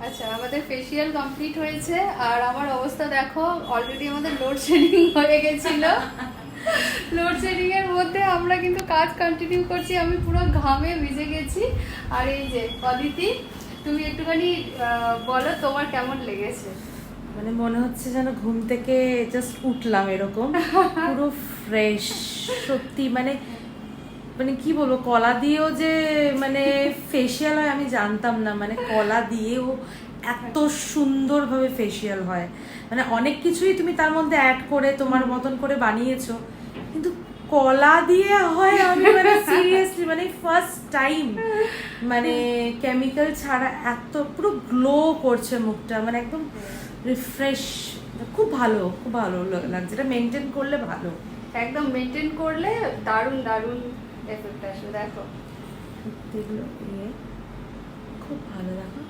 আচ্ছা, আমাদের facial complete হয়েছে আর আমার অবস্থা দেখো, অলরেডি আমাদের লোডশেডিং হয়ে গেছিল। লোডশেডিং এর মধ্যে আমরা কিন্তু কাজ কন্টিনিউ করছি, আমি পুরো ঘামে ভিজে গেছি। আর এই যে অদিতি, তুমি একটুখানি বলো তোমার কেমন লেগেছে। মানে মনে হচ্ছে যেন ঘুম থেকে জাস্ট উঠলাম এরকম, পুরো ফ্রেশ। সত্যি মানে মানে কি বলবো, কলা দিয়েও যে মানে ফেসিয়াল হয় আমি জানতাম না। মানে কলা দিয়েও এত সুন্দরভাবে ফেসিয়াল হয়, মানে অনেক কিছুই তুমি তার মধ্যে অ্যাড করে তোমার মতন করে বানিয়েছো, কিন্তু কলা দিয়ে হয় আমি মানে সিরিয়াসলি মানে ফার্স্ট টাইম মানে কেমিক্যাল ছাড়া এত পুরো গ্লো করছে মুখটা, মানে একদম রিফ্রেশ। খুব ভালো, খুব ভালো লাগছে। এটা মেনটেন করলে ভালো, একদম মেনটেন করলে দারুণ দারুণ এফেক্ট আসবে। দেখো সত্যি খুব ভালো। দেখো